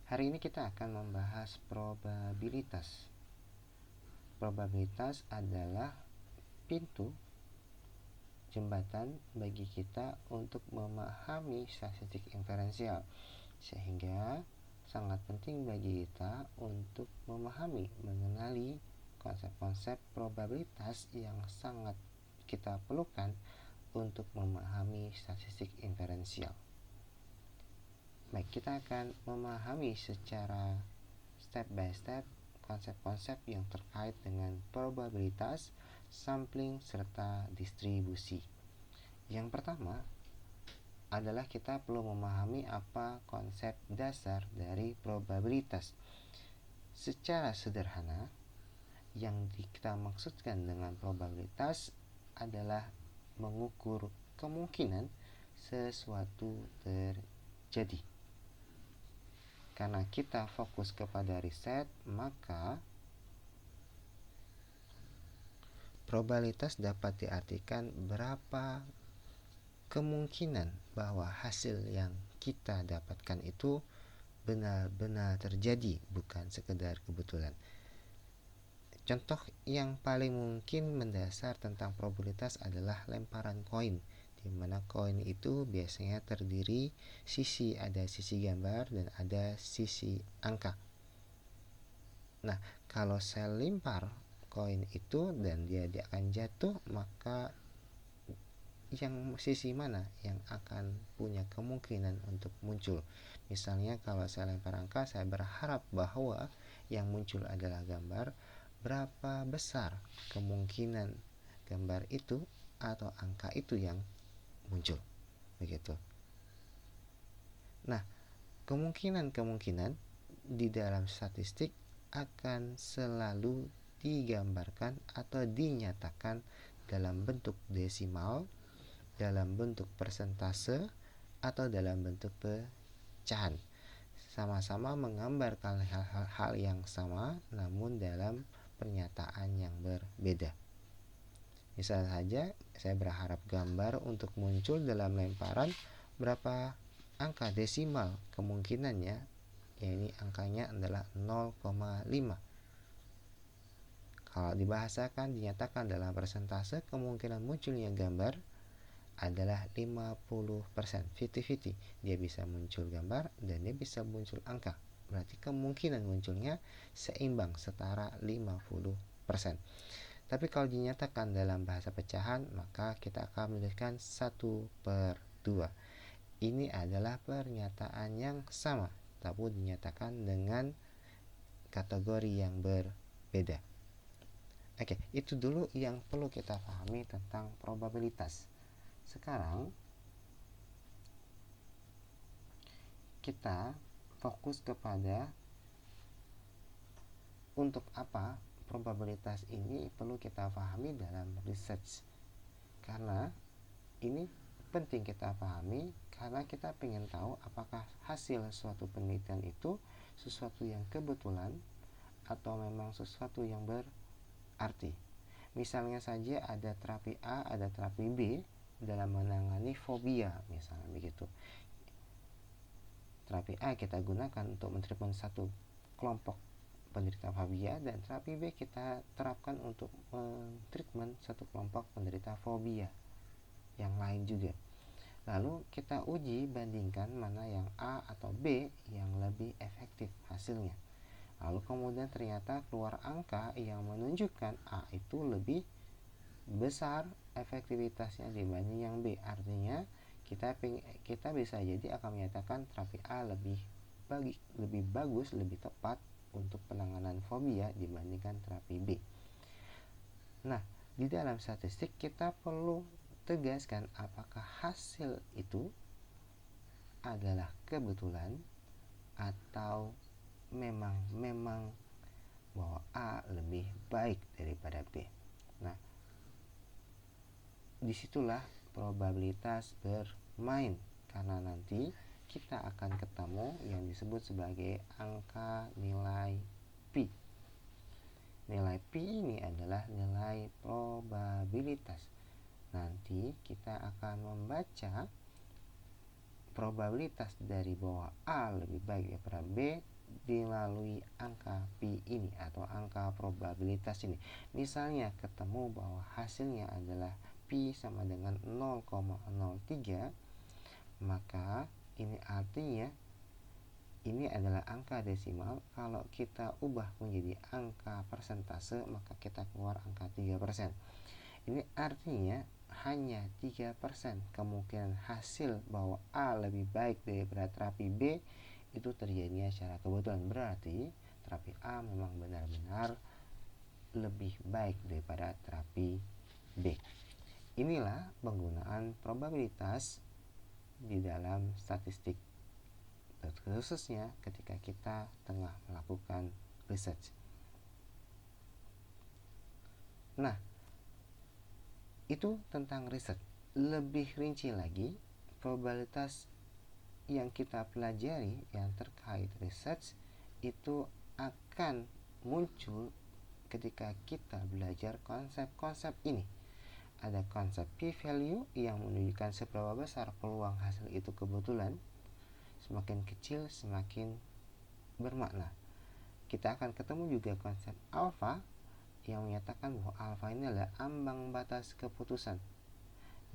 Hari ini kita akan membahas probabilitas. Probabilitas adalah pintu jembatan bagi kita untuk memahami statistik inferensial, sehingga sangat penting bagi kita untuk memahami, mengenali konsep-konsep probabilitas yang sangat kita perlukan untuk memahami statistik inferensial. Baik, kita akan memahami secara step by step konsep-konsep yang terkait dengan probabilitas, sampling, serta distribusi. Yang pertama adalah kita perlu memahami apa konsep dasar dari probabilitas. Secara sederhana, yang kita maksudkan dengan probabilitas adalah mengukur kemungkinan sesuatu terjadi. Karena kita fokus kepada riset, maka probabilitas dapat diartikan berapa kemungkinan bahwa hasil yang kita dapatkan itu benar-benar terjadi, bukan sekedar kebetulan. Contoh yang paling mungkin mendasar tentang probabilitas adalah lemparan koin, di mana koin itu biasanya terdiri ada sisi gambar dan ada sisi angka. Nah, kalau saya lempar koin itu dan dia akan jatuh, maka yang sisi mana yang akan punya kemungkinan untuk muncul? Misalnya kalau saya lempar angka, saya berharap bahwa yang muncul adalah gambar. Berapa besar kemungkinan gambar itu atau angka itu yang muncul, begitu. Nah, kemungkinan di dalam statistik akan selalu digambarkan atau dinyatakan dalam bentuk desimal, dalam bentuk persentase, atau dalam bentuk pecahan. Sama-sama menggambarkan hal-hal yang sama, namun dalam pernyataan yang berbeda. Misal saja, saya berharap gambar untuk muncul dalam lemparan, berapa angka desimal kemungkinannya, yakni angkanya adalah 0,5. Kalau dibahasakan, dinyatakan dalam persentase, kemungkinan munculnya gambar adalah 50%, 50-50. Dia bisa muncul gambar dan dia bisa muncul angka. Berarti kemungkinan munculnya seimbang, setara 50%. Tapi kalau dinyatakan dalam bahasa pecahan, maka kita akan menuliskan 1/2. Ini adalah pernyataan yang sama, tapi dinyatakan dengan kategori yang berbeda. Oke, itu dulu yang perlu kita pahami tentang probabilitas. Sekarang kita fokus kepada untuk apa probabilitas ini perlu kita pahami dalam research. Karena ini penting kita pahami karena kita ingin tahu apakah hasil suatu penelitian itu sesuatu yang kebetulan atau memang sesuatu yang berarti. Misalnya saja ada terapi A, ada terapi B dalam menangani fobia, misalnya begitu. Terapi A kita gunakan untuk mentreatment satu kelompok penderita fobia, dan terapi B kita terapkan untuk mentreatment satu kelompok penderita fobia yang lain juga. Lalu kita uji bandingkan mana yang A atau B yang lebih efektif hasilnya. Lalu kemudian ternyata keluar angka yang menunjukkan A itu lebih besar efektivitasnya dibanding yang B. Artinya kita bisa jadi akan menyatakan terapi A lebih bagus, lebih tepat untuk penanganan fobia dibandingkan terapi B. Nah, di dalam statistik kita perlu tegaskan apakah hasil itu adalah kebetulan atau memang bahwa A lebih baik daripada B. Nah, disitulah probabilitas bermain, karena nanti kita akan ketemu yang disebut sebagai angka nilai Pi. Nilai Pi ini adalah nilai probabilitas. Nanti kita akan membaca probabilitas dari bahwa A lebih baik daripada B melalui angka pi ini atau angka probabilitas ini. Misalnya ketemu bahwa hasilnya adalah pi sama dengan 0,03, maka ini artinya ini adalah angka desimal. Kalau kita ubah menjadi angka persentase, maka kita keluar angka 3%. Ini artinya hanya 3% kemungkinan hasil bahwa A lebih baik daripada terapi B itu terjadinya secara kebetulan. Berarti terapi A memang benar-benar lebih baik daripada terapi B. Inilah penggunaan probabilitas di dalam statistik, khususnya ketika kita tengah melakukan research. Nah, itu tentang riset. Lebih rinci lagi, probabilitas yang kita pelajari yang terkait research itu akan muncul ketika kita belajar konsep-konsep ini. Ada konsep p-value yang menunjukkan seberapa besar peluang hasil itu kebetulan. Semakin kecil semakin bermakna. Kita akan ketemu juga konsep alpha yang menyatakan bahwa alpha ini adalah ambang batas keputusan.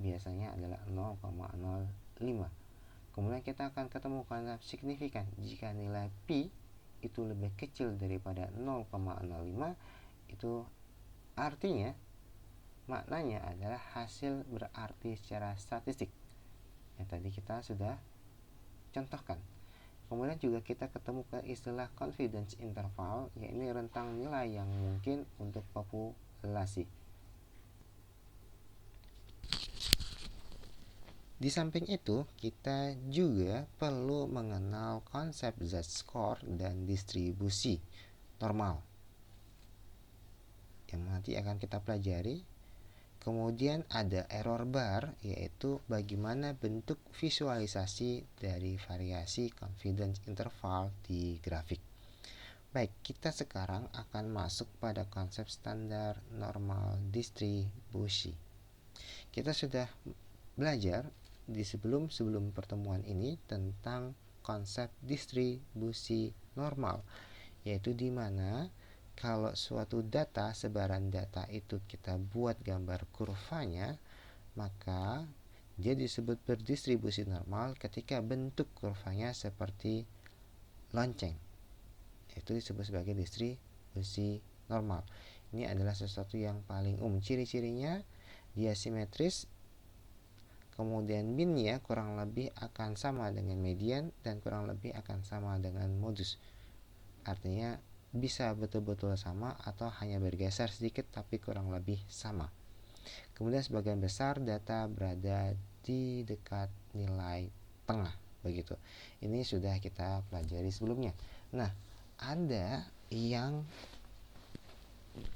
Biasanya adalah 0,05. Kemudian kita akan ketemu konsep signifikan. Jika nilai pi itu lebih kecil daripada 0,05, itu artinya maknanya adalah hasil berarti secara statistik yang tadi kita sudah contohkan. Kemudian juga kita ketemu ke istilah confidence interval, yaitu rentang nilai yang mungkin untuk populasi. Di samping itu, kita juga perlu mengenal konsep z-score dan distribusi normal yang nanti akan kita pelajari. Kemudian ada error bar, yaitu bagaimana bentuk visualisasi dari variasi confidence interval di grafik. Baik, kita sekarang akan masuk pada konsep standar normal distribusi. Kita sudah belajar di sebelum pertemuan ini tentang konsep distribusi normal, yaitu di mana kalau suatu data, sebaran data itu kita buat gambar kurvanya, maka dia disebut berdistribusi normal ketika bentuk kurvanya seperti lonceng. Itu disebut sebagai distribusi normal. Ini adalah sesuatu yang paling umum. Ciri-cirinya dia simetris, kemudian mean-nya kurang lebih akan sama dengan median dan kurang lebih akan sama dengan modus. Artinya bisa betul-betul sama atau hanya bergeser sedikit tapi kurang lebih sama. Kemudian sebagian besar data berada di dekat nilai tengah, begitu. Ini sudah kita pelajari sebelumnya. Nah, ada yang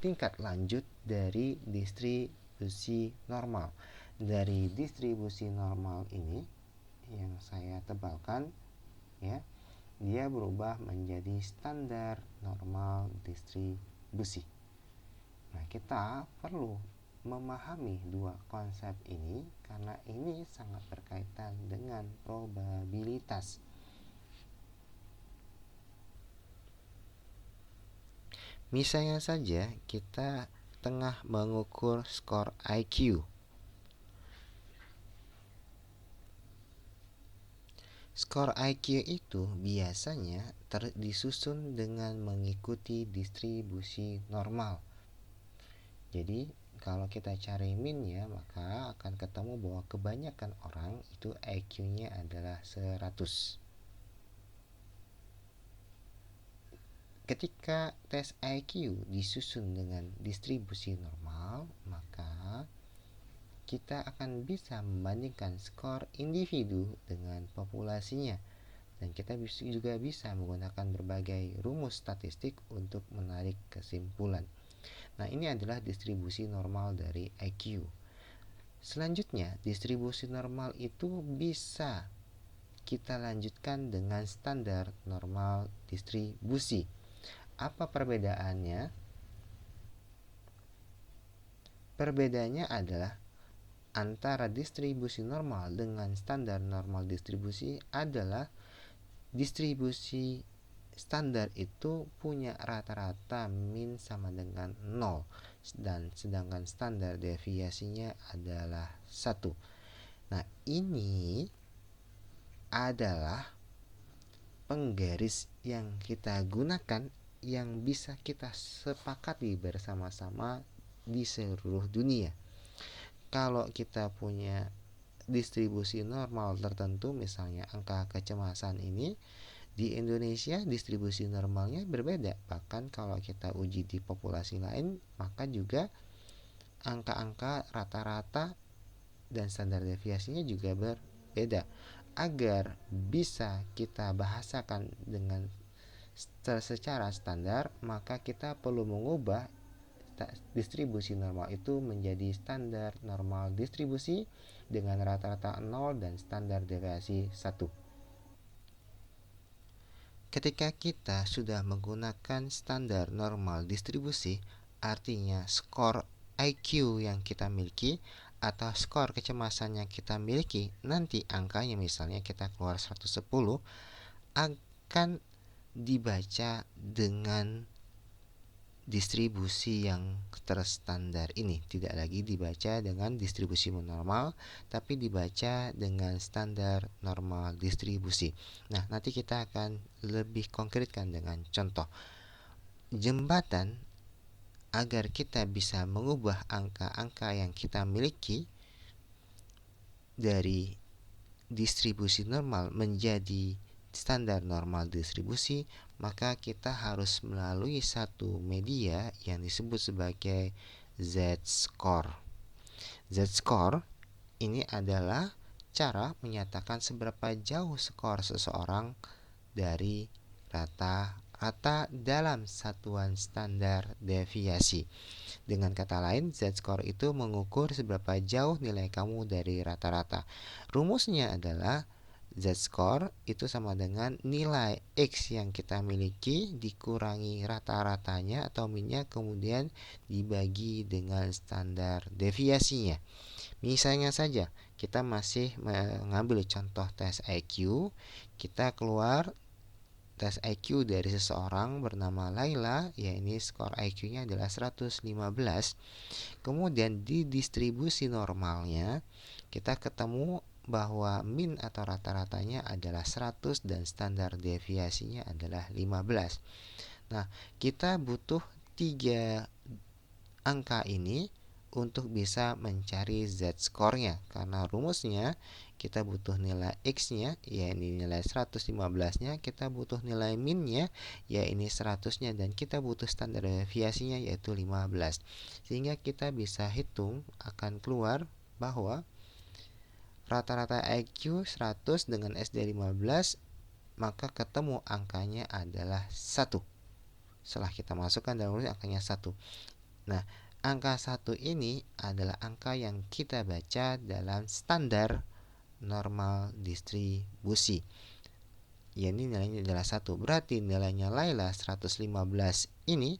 tingkat lanjut dari distribusi normal. Dari distribusi normal ini yang saya tebalkan, ya, dia berubah menjadi standar normal distribusi. Nah, kita perlu memahami dua konsep ini karena ini sangat berkaitan dengan probabilitas. Misalnya saja kita tengah mengukur skor IQ. Skor IQ itu biasanya disusun dengan mengikuti distribusi normal. Jadi kalau kita cari min-nya, maka akan ketemu bahwa kebanyakan orang itu IQ-nya adalah 100. Ketika tes IQ disusun dengan distribusi normal, maka kita akan bisa membandingkan skor individu dengan populasinya, dan kita juga bisa menggunakan berbagai rumus statistik untuk menarik kesimpulan. Nah, ini adalah distribusi normal dari IQ. Selanjutnya, distribusi normal itu bisa kita lanjutkan dengan standar normal distribusi. Apa perbedaannya? Perbedaannya adalah antara distribusi normal dengan standar normal distribusi adalah distribusi standar itu punya rata-rata min sama dengan 0, dan sedangkan standar deviasinya adalah 1. Nah, ini adalah penggaris yang kita gunakan yang bisa kita sepakati bersama-sama di seluruh dunia. Kalau kita punya distribusi normal tertentu, misalnya angka kecemasan ini, di Indonesia distribusi normalnya berbeda. Bahkan kalau kita uji di populasi lain, maka juga angka-angka rata-rata dan standar deviasinya juga berbeda. Agar bisa kita bahasakan dengan secara standar, maka kita perlu mengubah distribusi normal itu menjadi standar normal distribusi dengan rata-rata 0 dan standar deviasi 1. Ketika kita sudah menggunakan standar normal distribusi, artinya skor IQ yang kita miliki atau skor kecemasan yang kita miliki, nanti angkanya misalnya kita keluar 110, akan dibaca dengan distribusi yang terstandar ini. Tidak lagi dibaca dengan distribusi normal, tapi dibaca dengan standar normal distribusi. Nah, nanti kita akan lebih konkretkan dengan contoh. Jembatan, agar kita bisa mengubah angka-angka yang kita miliki dari distribusi normal menjadi standar normal distribusi, maka kita harus melalui satu media yang disebut sebagai Z-score. Z-score ini adalah cara menyatakan seberapa jauh skor seseorang dari rata-rata dalam satuan standar deviasi. Dengan kata lain, Z-score itu mengukur seberapa jauh nilai kamu dari rata-rata. Rumusnya adalah Z-score itu sama dengan nilai X yang kita miliki dikurangi rata-ratanya atau minnya, kemudian dibagi dengan standar deviasinya. Misalnya saja, kita masih mengambil contoh tes IQ. Kita keluar tes IQ dari seseorang bernama Laila, ya ini skor IQ-nya adalah 115. Kemudian di distribusi normalnya kita ketemu bahwa min atau rata-ratanya adalah 100 dan standar deviasinya adalah 15. Nah, kita butuh 3 angka ini untuk bisa mencari Z-score-nya, karena rumusnya kita butuh nilai X-nya, yaitu nilai 115-nya, kita butuh nilai min-nya, yaitu 100-nya, dan kita butuh standar deviasinya, yaitu 15. Sehingga kita bisa hitung akan keluar bahwa rata-rata IQ 100 dengan SD 15, maka ketemu angkanya adalah 1. Setelah kita masukkan dalam rumus, angkanya 1. Nah, angka 1 ini adalah angka yang kita baca dalam standar normal distribusi. Ya, ini nilainya adalah 1. Berarti nilainya Laila 115 ini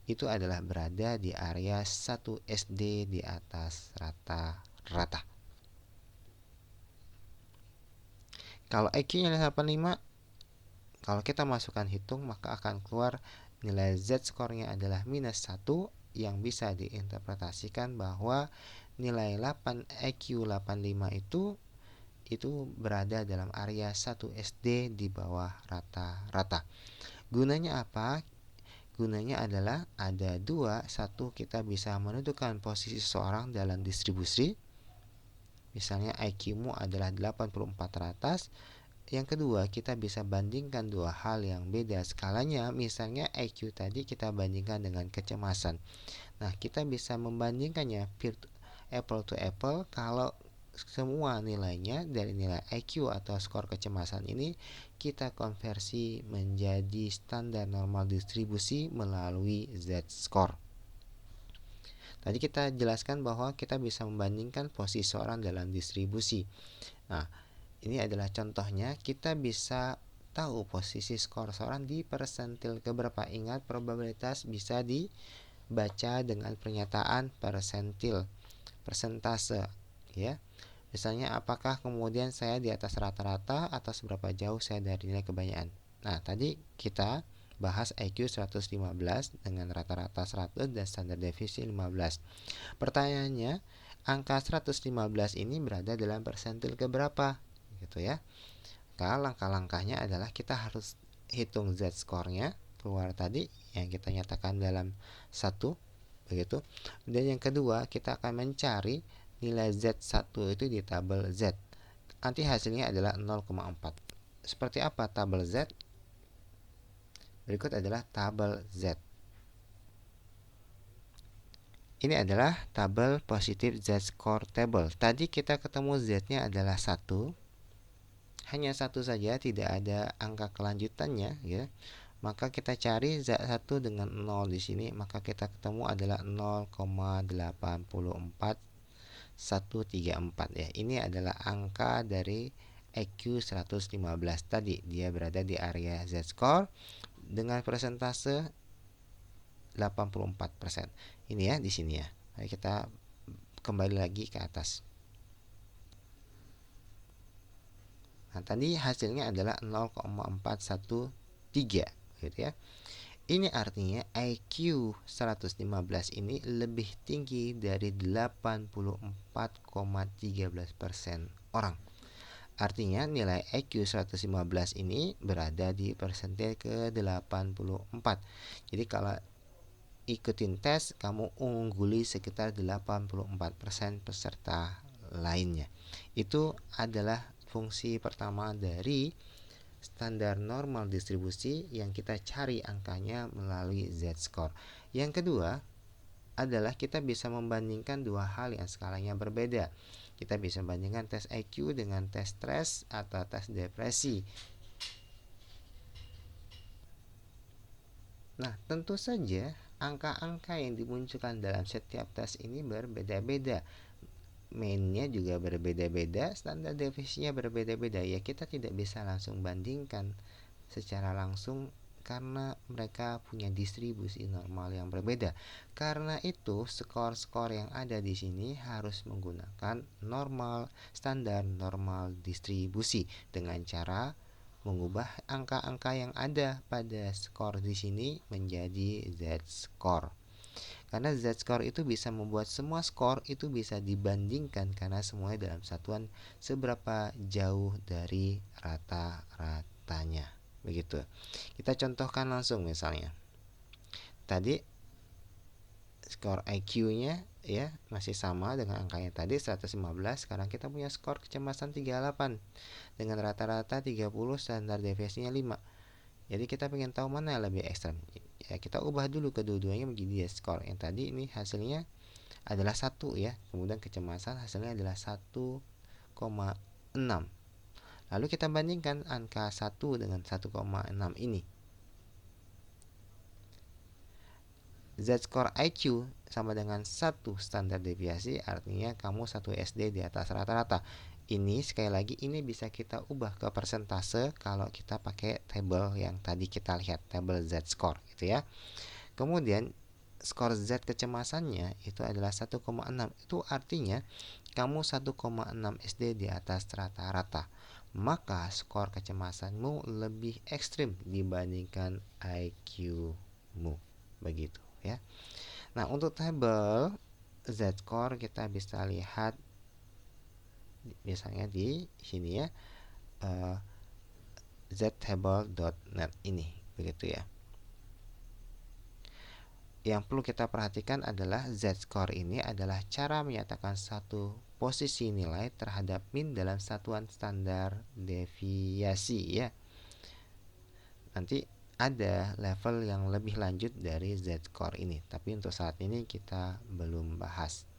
itu adalah berada di area 1 SD di atas rata-rata. Kalau IQ-nya 85, kalau kita masukkan hitung, maka akan keluar nilai Z-score-nya adalah minus 1, yang bisa diinterpretasikan bahwa nilai 8 IQ 85 itu berada dalam area 1 SD di bawah rata-rata. Gunanya apa? Gunanya adalah ada dua. Satu, kita bisa menentukan posisi seseorang dalam distribusi. Misalnya IQ-mu adalah 84 teratas. Yang kedua, kita bisa bandingkan dua hal yang beda skalanya. Misalnya IQ tadi kita bandingkan dengan kecemasan. Nah, kita bisa membandingkannya apple to apple kalau semua nilainya dari nilai IQ atau skor kecemasan ini kita konversi menjadi standar normal distribusi melalui Z-score. Tadi kita jelaskan bahwa kita bisa membandingkan posisi seorang dalam distribusi. Nah, ini adalah contohnya. Kita bisa tahu posisi skor seorang di persentil keberapa. Ingat, probabilitas bisa dibaca dengan pernyataan persentil, persentase, ya. Misalnya, apakah kemudian saya di atas rata-rata atau seberapa jauh saya dari nilai kebanyakan. Nah, tadi kita bahas IQ 115 dengan rata-rata 100 dan standar deviasi 15. Pertanyaannya, angka 115 ini berada dalam persentil keberapa? Gitu ya. Maka langkah-langkahnya adalah kita harus hitung z-score-nya keluar tadi yang kita nyatakan dalam 1, begitu. Dan yang kedua, kita akan mencari nilai z1 itu di tabel z. Nanti hasilnya adalah 0,4. Seperti apa tabel z? Berikut adalah tabel Z. Ini adalah tabel positif Z-score table. Tadi kita ketemu Z-nya adalah 1. Hanya satu saja, tidak ada angka kelanjutannya ya. Maka kita cari Z1 dengan 0 di sini, maka kita ketemu adalah 0,84134 ya. Ini adalah angka dari IQ 115 tadi. Dia berada di area Z-score dengan persentase 84%. Ini ya di sini ya. Mari kita kembali lagi ke atas. Nah, tadi hasilnya adalah 0,413 gitu ya. Ini artinya IQ 115 ini lebih tinggi dari 84,13% orang. Artinya nilai IQ 115 ini berada di persentil ke-84. Jadi kalau ikutin tes, kamu ungguli sekitar 84% peserta lainnya. Itu adalah fungsi pertama dari standar normal distribusi yang kita cari angkanya melalui z-score. Yang kedua adalah kita bisa membandingkan dua hal yang skalanya berbeda. Kita bisa bandingkan tes IQ dengan tes stres atau tes depresi. Nah, tentu saja angka-angka yang dimunculkan dalam setiap tes ini berbeda-beda. Mainnya juga berbeda-beda, standar deviasinya berbeda-beda. Ya, kita tidak bisa langsung bandingkan secara langsung karena mereka punya distribusi normal yang berbeda. Karena itu, skor-skor yang ada di sini harus menggunakan standar normal distribusi dengan cara mengubah angka-angka yang ada pada skor di sini menjadi z-score. Karena z-score itu bisa membuat semua skor itu bisa dibandingkan karena semuanya dalam satuan seberapa jauh dari rata-ratanya. Begitu. Kita contohkan langsung misalnya. Tadi skor IQ-nya ya masih sama dengan angkanya tadi 115. Sekarang kita punya skor kecemasan 38 dengan rata-rata 30, standar deviasinya 5. Jadi kita pengen tahu mana yang lebih ekstrem. Ya, kita ubah dulu kedua-duanya menjadi skor. Yang tadi ini hasilnya adalah 1 ya. Kemudian kecemasan hasilnya adalah 1,6. Lalu kita bandingkan angka 1 dengan 1,6 ini. Z-score IQ sama dengan 1 standar deviasi, artinya kamu 1 SD di atas rata-rata. Ini sekali lagi ini bisa kita ubah ke persentase kalau kita pakai tabel yang tadi kita lihat, tabel Z-score gitu ya. Kemudian skor Z kecemasannya itu adalah 1,6. Itu artinya kamu 1,6 SD di atas rata-rata. Maka skor kecemasanmu lebih ekstrim dibandingkan IQ-mu. Begitu ya. Nah, untuk tabel Z-score kita bisa lihat misalnya di sini ya, ztable.net ini begitu ya. Yang perlu kita perhatikan adalah z-score ini adalah cara menyatakan satu posisi nilai terhadap min dalam satuan standar deviasi ya. Nanti ada level yang lebih lanjut dari z-score ini, tapi untuk saat ini kita belum bahas.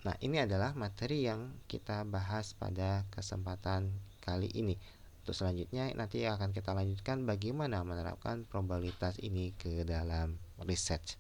Nah, ini adalah materi yang kita bahas pada kesempatan kali ini. Untuk selanjutnya nanti akan kita lanjutkan bagaimana menerapkan probabilitas ini ke dalam research.